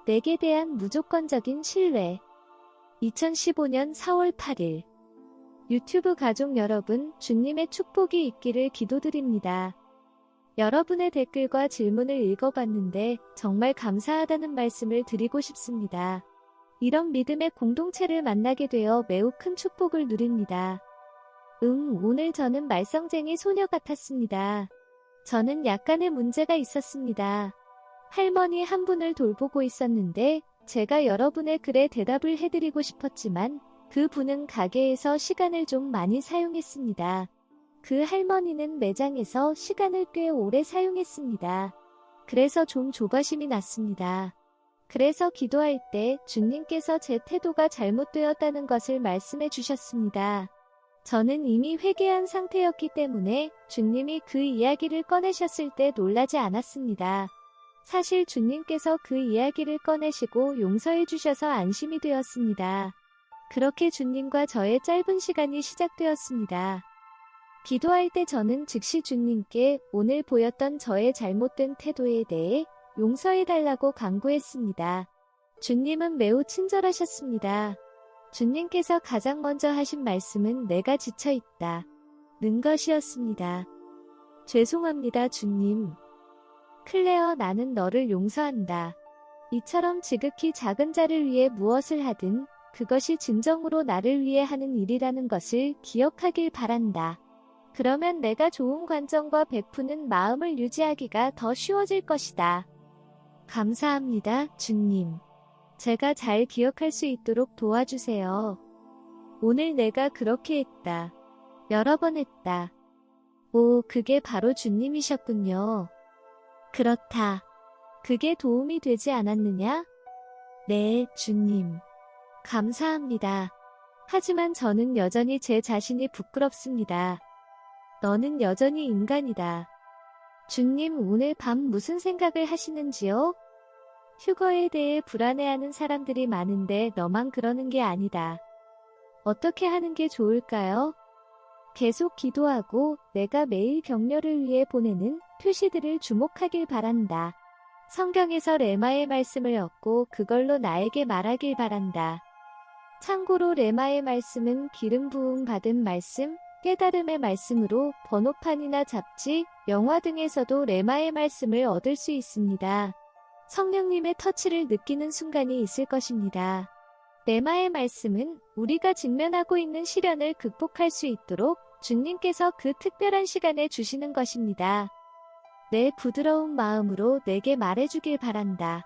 내게 대한 무조건적인 신뢰. 2015년 4월 8일. 유튜브 가족 여러분, 주님의 축복이 있기를 기도드립니다. 여러분의 댓글과 질문을 읽어봤는데 정말 감사하다는 말씀을 드리고 싶습니다. 이런 믿음의 공동체를 만나게 되어 매우 큰 축복을 누립니다. 오늘 저는 말썽쟁이 소녀 같았습니다. 저는 약간의 문제가 있었습니다. 할머니 한 분을 돌보고 있었는데 제가 여러분의 글에 대답을 해드리고 싶었지만 그 분은 가게에서 시간을 좀 많이 사용했습니다. 그 할머니는 매장에서 시간을 꽤 오래 사용했습니다. 그래서 좀 조바심이 났습니다. 그래서 기도할 때 주님께서 제 태도가 잘못되었다는 것을 말씀해 주셨습니다. 저는 이미 회개한 상태였기 때문에 주님이 그 이야기를 꺼내셨을 때 놀라지 않았습니다. 사실 주님께서 그 이야기를 꺼내시고 용서해 주셔서 안심이 되었습니다. 그렇게 주님과 저의 짧은 시간이 시작되었습니다. 기도할 때 저는 즉시 주님께 오늘 보였던 저의 잘못된 태도에 대해 용서해달라고 간구했습니다. 주님은 매우 친절하셨습니다. 주님께서 가장 먼저 하신 말씀은 내가 지쳐있다 는 것이었습니다. 죄송합니다, 주님. 클레어, 나는 너를 용서한다. 이처럼 지극히 작은 자를 위해 무엇을 하든 그것이 진정으로 나를 위해 하는 일이라는 것을 기억하길 바란다. 그러면 내가 좋은 관점과 베푸는 마음을 유지하기가 더 쉬워질 것이다. 감사합니다, 주님. 제가 잘 기억할 수 있도록 도와주세요. 오늘 내가 그렇게 했다. 여러 번 했다. 오, 그게 바로 주님이셨군요. 그렇다. 그게 도움이 되지 않았느냐? 네, 주님. 감사합니다. 하지만 저는 여전히 제 자신이 부끄럽습니다. 너는 여전히 인간이다. 주님, 오늘 밤 무슨 생각을 하시는지요? 휴거에 대해 불안해하는 사람들이 많은데 너만 그러는 게 아니다. 어떻게 하는 게 좋을까요? 계속 기도하고 내가 매일 격려를 위해 보내는 표시들을 주목하길 바란다. 성경에서 레마의 말씀을 얻고 그걸로 나에게 말하길 바란다. 참고로 레마의 말씀은 기름 부음 받은 말씀, 깨달음의 말씀으로 번호판이나 잡지, 영화 등에서도 레마의 말씀을 얻을 수 있습니다. 성령님의 터치를 느끼는 순간이 있을 것입니다. 레마의 말씀은 우리가 직면하고 있는 시련을 극복할 수 있도록 주님께서 그 특별한 시간에 주시는 것입니다. 내 부드러운 마음으로 내게 말해주길 바란다.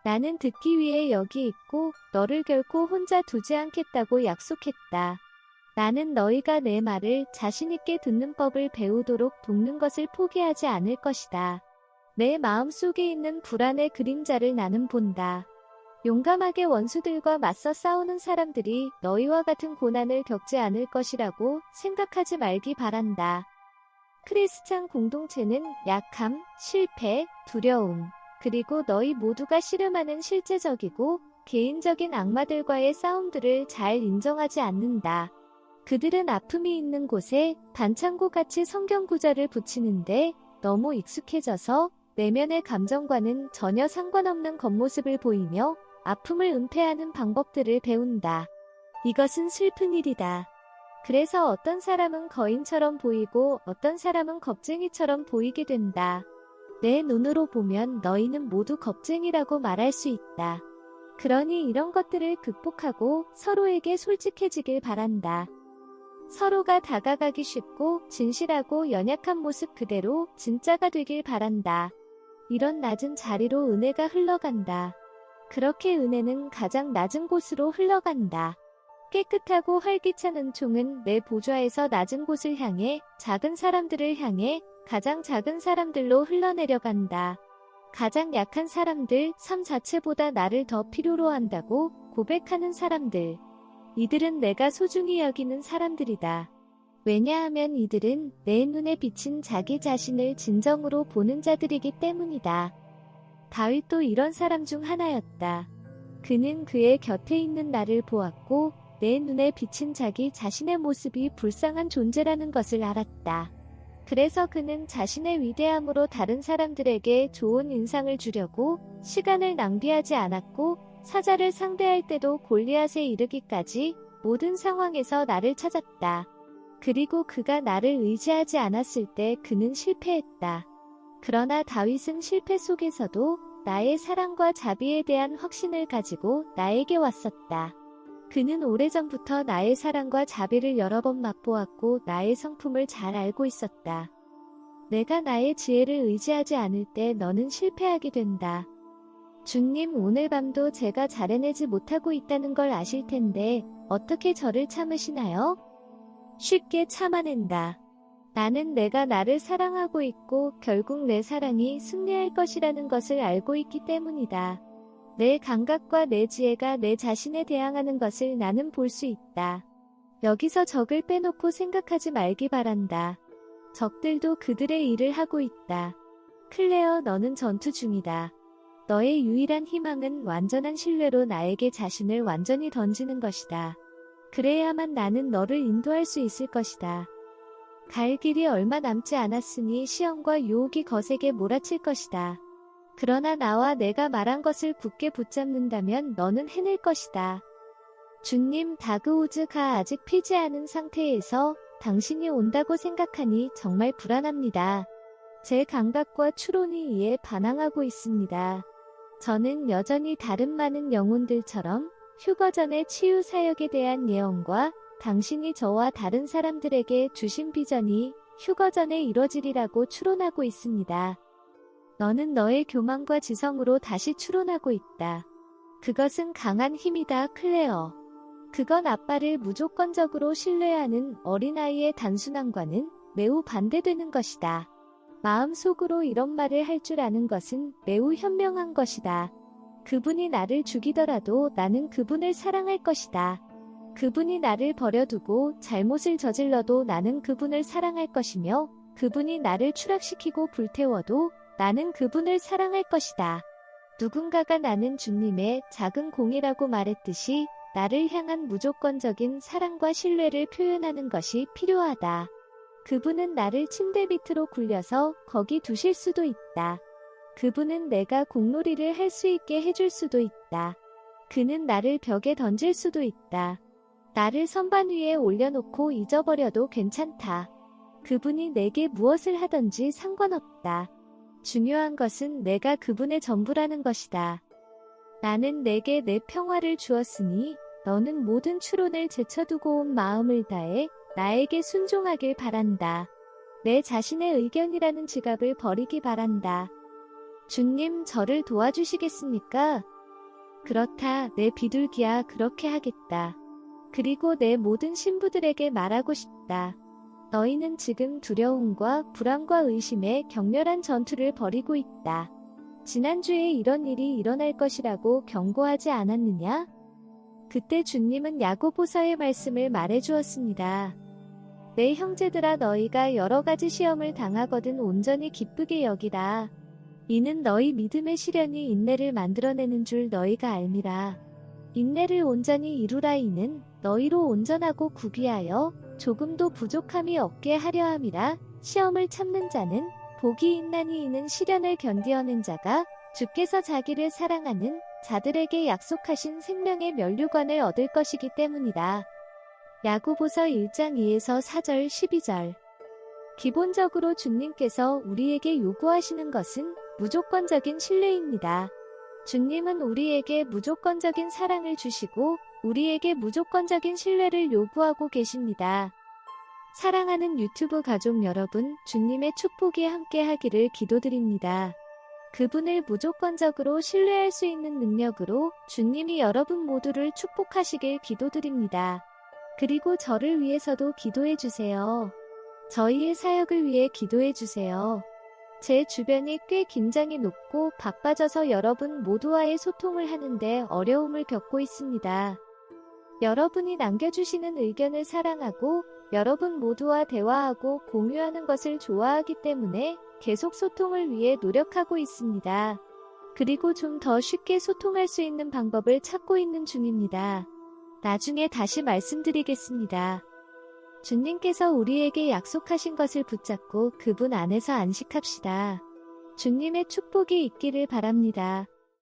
나는 듣기 위해 여기 있고 너를 결코 혼자 두지 않겠다고 약속했다. 나는 너희가 내 말을 자신있게 듣는 법을 배우도록 돕는 것을 포기하지 않을 것이다. 내 마음속에 있는 불안의 그림자를 나는 본다. 용감하게 원수들과 맞서 싸우는 사람들이 너희와 같은 고난을 겪지 않을 것이라고 생각하지 말기 바란다. 크리스찬 공동체는 약함, 실패, 두려움, 그리고 너희 모두가 씨름하는 실제적이고 개인적인 악마들과의 싸움들을 잘 인정하지 않는다. 그들은 아픔이 있는 곳에 반창고같이 성경 구절을 붙이는데 너무 익숙해져서 내면의 감정과는 전혀 상관없는 겉모습을 보이며 아픔을 은폐하는 방법들을 배운다. 이것은 슬픈 일이다. 그래서 어떤 사람은 거인처럼 보이고 어떤 사람은 겁쟁이처럼 보이게 된다. 내 눈으로 보면 너희는 모두 겁쟁이라고 말할 수 있다. 그러니 이런 것들을 극복하고 서로에게 솔직해지길 바란다. 서로가 다가가기 쉽고 진실하고 연약한 모습 그대로 진짜가 되길 바란다. 이런 낮은 자리로 은혜가 흘러간다. 그렇게 은혜는 가장 낮은 곳으로 흘러간다. 깨끗하고 활기찬 은총은 내 보좌에서 낮은 곳을 향해 작은 사람들을 향해 가장 작은 사람들로 흘러내려간다. 가장 약한 사람들, 삶 자체보다 나를 더 필요로 한다고 고백하는 사람들. 이들은 내가 소중히 여기는 사람들이다. 왜냐하면 이들은 내 눈에 비친 자기 자신을 진정으로 보는 자들이기 때문이다. 다윗도 이런 사람 중 하나였다. 그는 그의 곁에 있는 나를 보았고 내 눈에 비친 자기 자신의 모습이 불쌍한 존재라는 것을 알았다. 그래서 그는 자신의 위대함으로 다른 사람들에게 좋은 인상을 주려고 시간을 낭비하지 않았고 사자를 상대할 때도 골리앗에 이르기까지 모든 상황에서 나를 찾았다. 그리고 그가 나를 의지하지 않았을 때 그는 실패했다. 그러나 다윗은 실패 속에서도 나의 사랑과 자비에 대한 확신을 가지고 나에게 왔었다. 그는 오래전부터 나의 사랑과 자비를 여러 번 맛보았고 나의 성품을 잘 알고 있었다. 내가 나의 지혜를 의지하지 않을 때 너는 실패하게 된다. 주님, 오늘 밤도 제가 잘해내지 못하고 있다는 걸 아실 텐데 어떻게 저를 참으시나요? 쉽게 참아낸다. 나는 내가 나를 사랑하고 있고 결국 내 사랑이 승리할 것이라는 것을 알고 있기 때문이다. 내 감각과 내 지혜가 내 자신에 대항하는 것을 나는 볼 수 있다. 여기서 적을 빼놓고 생각하지 말기 바란다. 적들도 그들의 일을 하고 있다. 클레어, 너는 전투 중이다. 너의 유일한 희망은 완전한 신뢰로 나에게 자신을 완전히 던지는 것이다. 그래야만 나는 너를 인도할 수 있을 것이다. 갈 길이 얼마 남지 않았으니 시험과 유혹이 거세게 몰아칠 것이다. 그러나 나와 내가 말한 것을 굳게 붙잡는다면 너는 해낼 것이다. 주님, 다그우즈가 아직 피지 않은 상태에서 당신이 온다고 생각하니 정말 불안합니다. 제 감각과 추론이 이에 반항하고 있습니다. 저는 여전히 다른 많은 영혼들처럼 휴거 전의 치유 사역에 대한 예언과 당신이 저와 다른 사람들에게 주신 비전이 휴거 전에 이뤄지리라고 추론하고 있습니다. 너는 너의 교만과 지성으로 다시 추론하고 있다. 그것은 강한 힘이다, 클레어. 그건 아빠를 무조건적으로 신뢰하는 어린아이의 단순함과는 매우 반대되는 것이다. 마음속으로 이런 말을 할 줄 아는 것은 매우 현명한 것이다. 그분이 나를 죽이더라도 나는 그분을 사랑할 것이다. 그분이 나를 버려두고 잘못을 저질러도 나는 그분을 사랑할 것이며 그분이 나를 추락시키고 불태워도 나는 그분을 사랑할 것이다. 누군가가 나는 주님의 작은 공이라고 말했듯이 나를 향한 무조건적인 사랑과 신뢰를 표현하는 것이 필요하다. 그분은 나를 침대 밑으로 굴려서 거기 두실 수도 있다. 그분은 내가 공놀이를 할 수 있게 해줄 수도 있다. 그는 나를 벽에 던질 수도 있다. 나를 선반 위에 올려놓고 잊어버려도 괜찮다. 그분이 내게 무엇을 하든지 상관없다. 중요한 것은 내가 그분의 전부라는 것이다. 나는 내게 내 평화를 주었으니 너는 모든 추론을 제쳐두고 온 마음을 다해 나에게 순종하길 바란다. 내 자신의 의견이라는 지갑을 버리기 바란다. 주님, 저를 도와주시겠습니까? 그렇다, 내 비둘기야, 그렇게 하겠다. 그리고 내 모든 신부들에게 말하고 싶다. 너희는 지금 두려움과 불안과 의심의 격렬한 전투를 벌이고 있다. 지난주에 이런 일이 일어날 것이라고 경고하지 않았느냐? 그때 주님은 야고보서의 말씀을 말해주었습니다. 내 형제들아, 너희가 여러 가지 시험을 당하거든 온전히 기쁘게 여기라. 이는 너희 믿음의 시련이 인내를 만들어내는 줄 너희가 알미라. 인내를 온전히 이루라. 이는 너희로 온전하고 구비하여 조금도 부족함이 없게 하려 함이라. 시험을 참는 자는 복이 있나니 이는 시련을 견디어낸 자가 주께서 자기를 사랑하는 자들에게 약속하신 생명의 면류관을 얻을 것이기 때문이다. 야고보서 1장 2에서 4절 12절. 기본적으로 주님께서 우리에게 요구하시는 것은 무조건적인 신뢰입니다. 주님은 우리에게 무조건적인 사랑을 주시고 우리에게 무조건적인 신뢰를 요구하고 계십니다. 사랑하는 유튜브 가족 여러분, 주님의 축복이 함께 하기를 기도드립니다. 그분을 무조건적으로 신뢰할 수 있는 능력으로 주님이 여러분 모두를 축복하시길 기도드립니다. 그리고 저를 위해서도 기도해 주세요. 저희의 사역을 위해 기도해 주세요. 제 주변이 꽤 긴장이 높고 바빠져서 여러분 모두와의 소통을 하는데 어려움을 겪고 있습니다. 여러분이 남겨주시는 의견을 사랑하고 여러분 모두와 대화하고 공유하는 것을 좋아하기 때문에 계속 소통을 위해 노력하고 있습니다. 그리고 좀 더 쉽게 소통할 수 있는 방법을 찾고 있는 중입니다. 나중에 다시 말씀드리겠습니다. 주님께서 우리에게 약속하신 것을 붙잡고 그분 안에서 안식합시다. 주님의 축복이 있기를 바랍니다.